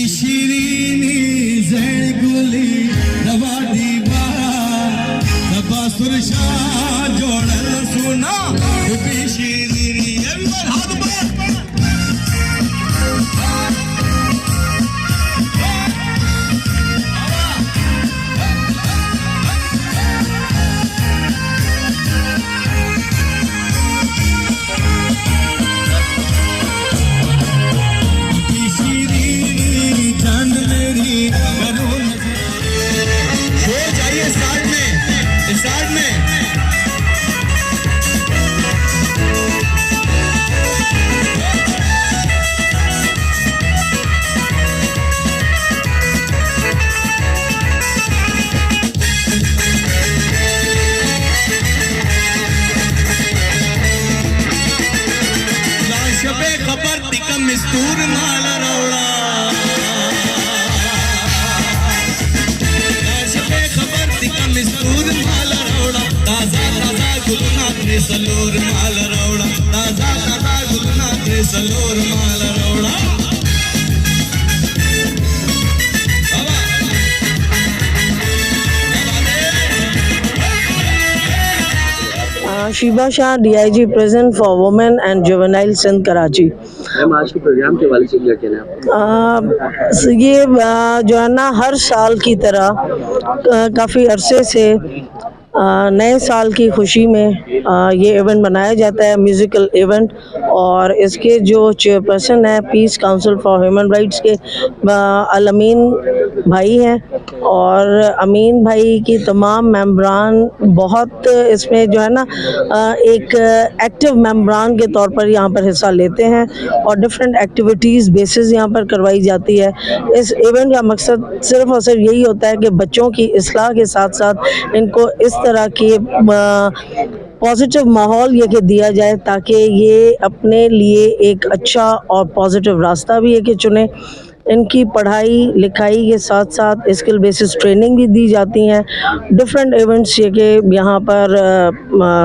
शिरीनी जैन गुली दवा दीवा दबा सुरशा जोड़ल सुना शिरीनी हाथ मिस्तूर माल रौड़ा खबर दिका मिस्तूर माल रौड़ा ताजा ताजा गुलनाथ ने सलोर माल रौड़ा ताजा ताजा गुलनाथ ने सलोर माल रौड़ा Sheeba Shah DIG present for women and juvenile Sindh Karachi. Ma'am आज के प्रोग्राम के वाले से क्या कहना है? ये जो है ना हर साल की तरह काफ़ी अरसे से नए साल की खुशी में ये इवेंट मनाया जाता है, म्यूज़िकल इवेंट। और इसके जो चेयरपर्सन है piece council for human rights के अमीन भाई हैं, और अमीन भाई की तमाम मेंबरान बहुत इसमें जो है ना एक एक्टिव मेंबरान के तौर पर यहाँ पर हिस्सा लेते हैं और डिफरेंट एक्टिविटीज़ बेसिस यहाँ पर करवाई जाती है। इस इवेंट का मकसद सिर्फ़ और सिर्फ यही होता है कि बच्चों की इस्लाह के साथ साथ इनको इस तरह के पॉजिटिव माहौल ये कि दिया जाए ताकि ये अपने लिए एक अच्छा और पॉजिटिव रास्ता भी है कि चुने। इनकी पढ़ाई लिखाई के साथ साथ स्किल बेसिस ट्रेनिंग भी दी जाती हैं। डिफरेंट इवेंट्स ये कि यहाँ पर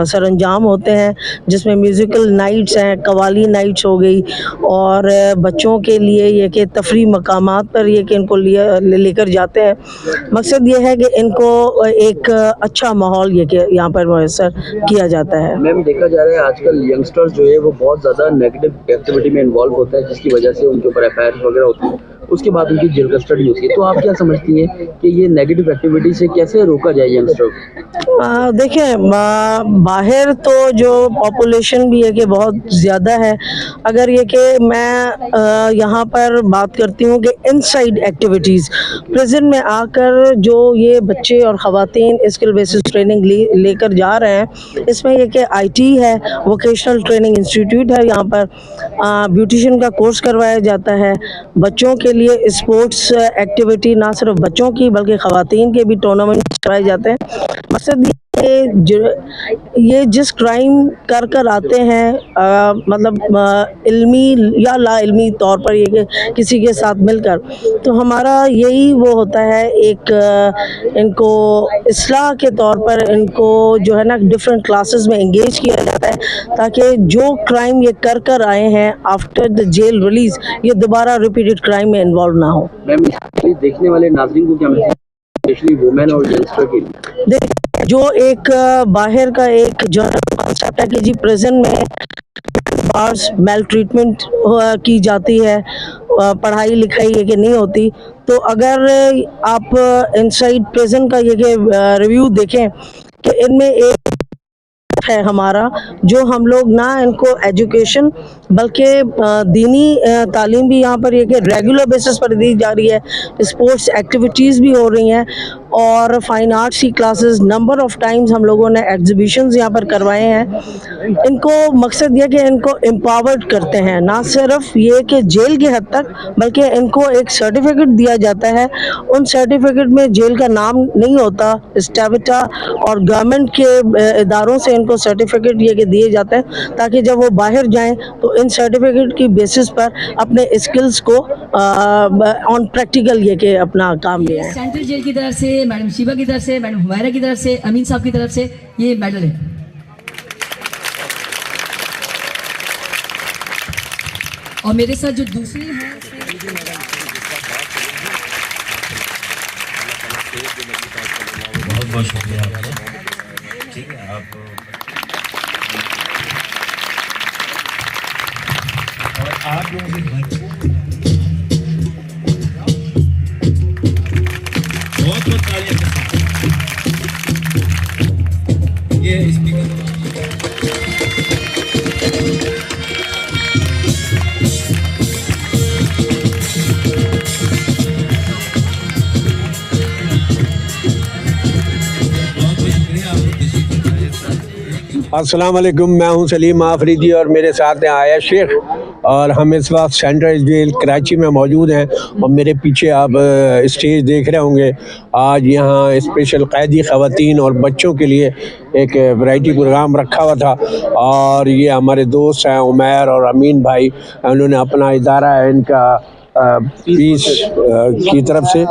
सरंजाम होते हैं, जिसमें म्यूज़िकल नाइट्स हैं, कवाली नाइट्स हो गई, और बच्चों के लिए ये कि तफरी मकामात पर ये कि इनको लेकर जाते हैं। मकसद ये है कि इनको एक अच्छा माहौल ये कि यहाँ पर मैसर किया जाता है। मैम देखा जा रहा है आजकल यंगस्टर्स जो है वो बहुत ज़्यादा नेगेटिव एक्टिविटी में इन्वॉल्व होता है, जिसकी वजह से उनके ऊपर FIR वगैरह होती है, उसके बाद उनकी जेल कस्टडी होती है। तो आप क्या समझती हैं कि ये नेगेटिव एक्टिविटी से कैसे रोका जाए यंगस्टर को? देखिए, बाहर तो जो पॉपुलेशन भी है कि बहुत ज़्यादा है। अगर ये कि मैं यहाँ पर बात करती हूँ कि इनसाइड एक्टिविटीज़ प्रेजेंट में आकर जो ये बच्चे और ख़वातीन स्किल बेसिस ट्रेनिंग लेकर जा रहे हैं, इसमें ये कि IT है, वोकेशनल ट्रेनिंग इंस्टीट्यूट है, यहाँ पर ब्यूटिशियन का कोर्स करवाया जाता है। बच्चों के लिए स्पोर्ट्स एक्टिविटी ना सिर्फ बच्चों की बल्कि ख़वातीन के भी टूर्नामेंट कराए जाते हैं। मकसद ये जिस क्राइम कर आते हैं मतलब इल्मी या ला इल्मी तौर पर ये कि किसी के साथ मिलकर, तो हमारा यही वो होता है एक इनको इस्लाह के तौर पर इनको जो है ना डिफरेंट क्लासेस में एंगेज किया जाता है ताकि जो क्राइम ये कर आए हैं आफ्टर द जेल रिलीज ये दोबारा रिपीटेड क्राइम में इन्वॉल्व ना हो। मैम देखने वाले नाज़रीन को क्या मैसेज, स्पेशली वुमेन और यंगस्टर के लिए? जो एक बाहर का एक जनरल कॉन्सेप्ट है कि जी प्रेजेंट में बार्स मेल ट्रीटमेंट की जाती है, पढ़ाई लिखाई ये कि नहीं होती, तो अगर आप इनसाइड प्रेजेंट का ये कि रिव्यू देखें कि इनमें एक है हमारा जो हम लोग ना इनको एजुकेशन बल्कि दीनी तालीम भी यहाँ पर ये कि रेगुलर बेसिस पर दी जा रही है। स्पोर्ट्स एक्टिविटीज़ भी हो रही हैं और फाइन आर्ट्स की क्लासेस नंबर ऑफ टाइम्स हम लोगों ने एग्जीबिशंस यहाँ पर करवाए हैं। इनको मकसद ये कि इनको एम्पावर्ड करते हैं, ना सिर्फ ये कि जेल की हद तक बल्कि इनको एक सर्टिफिकेट दिया जाता है। उन सर्टिफिकेट में जेल का नाम नहीं होता, स्टेविटा और गवर्नमेंट के इदारों से इनको सर्टिफिकेट ये कि दिए जाते हैं ताकि जब वो बाहर जाएं तो इन सर्टिफिकेट की बेसिस पर अपने स्किल्स को ऑन प्रैक्टिकल ये कि अपना काम लिया है। सेंट्रल जेल की तरफ से मैडम शीबा की तरफ से, मैडम हुमैरा की तरफ से, अमीन साहब की तरफ से ये मेडल है। और मेरे साथ जो दूसरे हैं बहुत बहुत शुक्रिया आपका। ठीक है, आप और आप लोगों के बहुत बहुत तालियां के साथ ये स्पीकर अस्सलाम वालेकुम, मैं हूं सलीम आफरीदी और मेरे साथ हैं आया शेख और हम इस वक्त सेंट्रल जेल कराची में मौजूद हैं। और मेरे पीछे आप स्टेज देख रहे होंगे। आज यहाँ स्पेशल कैदी ख़वातीन और बच्चों के लिए एक वैरायटी प्रोग्राम रखा हुआ था और ये हमारे दोस्त हैं उमैर और अमीन भाई, उन्होंने अपना इदारा है इनका पीस की तरफ से।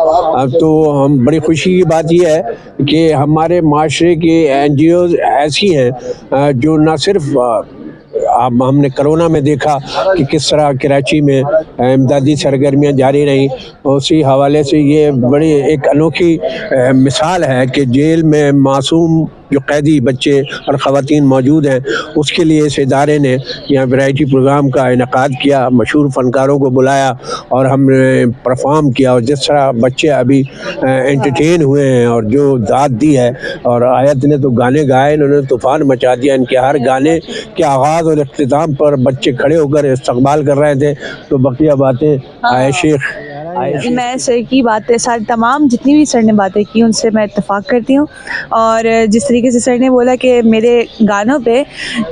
तो हम बड़ी खुशी की बात यह है कि हमारे माशरे की NGOs ऐसी हैं जो न सिर्फ अब हमने कोरोना में देखा कि किस तरह कराची में इमदादी सरगर्मियाँ जारी रहीं, उसी हवाले से ये बड़ी एक अनोखी मिसाल है कि जेल में मासूम जो कैदी बच्चे और ख़वातीन मौजूद हैं उसके लिए इस इदारे ने यहाँ वैरायटी प्रोग्राम का इनेकाद किया, मशहूर फ़नकारों को बुलाया और हमने परफॉर्म किया। और जिस तरह बच्चे अभी एंटरटेन हुए हैं और जो दाद दी है, और आयत ने तो गाने गाए, इन्होंने तूफ़ान मचा दिया। इनके हर गाने के आगाज़ और इख्तिताम पर बच्चे खड़े होकर इस्तकबाल कर रहे थे। तो बकिया बातें आए शेख। मैं सर की बातें सारी तमाम जितनी भी सर ने बातें की उनसे मैं इत्तेफाक करती हूँ। और जिस तरीके से सर ने बोला कि मेरे गानों पे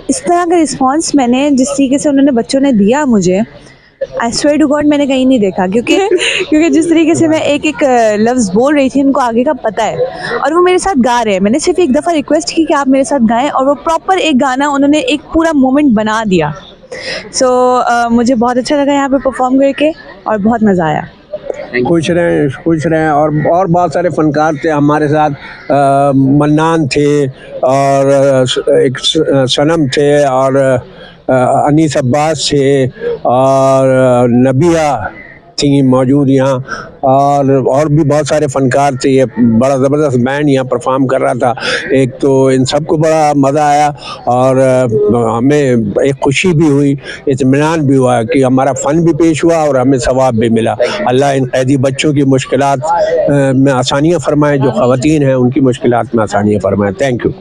इस तरह का रिस्पांस मैंने जिस तरीके से उन्होंने बच्चों ने दिया मुझे, आई स्वेयर टू गॉड मैंने कहीं नहीं देखा। क्योंकि जिस तरीके से मैं एक एक लफ्ज़ बोल रही थी उनको आगे का पता है और वो मेरे साथ गा रहे हैं। मैंने सिर्फ एक दफ़ा रिक्वेस्ट की कि आप मेरे साथ गाएं और वो प्रॉपर एक गाना उन्होंने एक पूरा मोमेंट बना दिया। मुझे बहुत अच्छा लगा यहाँ पे परफॉर्म करके और बहुत मज़ा आया। खुश रहें। और बहुत सारे फ़नकार थे हमारे साथ। मन्नान थे और एक सनम थे और अनीस अब्बास थे और नबिया थी मौजूद यहाँ, और भी बहुत सारे फ़नकार थे। ये बड़ा ज़बरदस्त बैंड यहाँ परफॉर्म कर रहा था। एक तो इन सबको बड़ा मज़ा आया और हमें एक खुशी भी हुई, इत्मीनान भी हुआ कि हमारा फ़न भी पेश हुआ और हमें सवाब भी मिला। अल्लाह इन कैदी बच्चों की मुश्किलात में आसानियाँ फ़रमाए, जो ख़वातीन हैं उनकी मुश्किलात में आसानियाँ फ़रमाए। Thank you.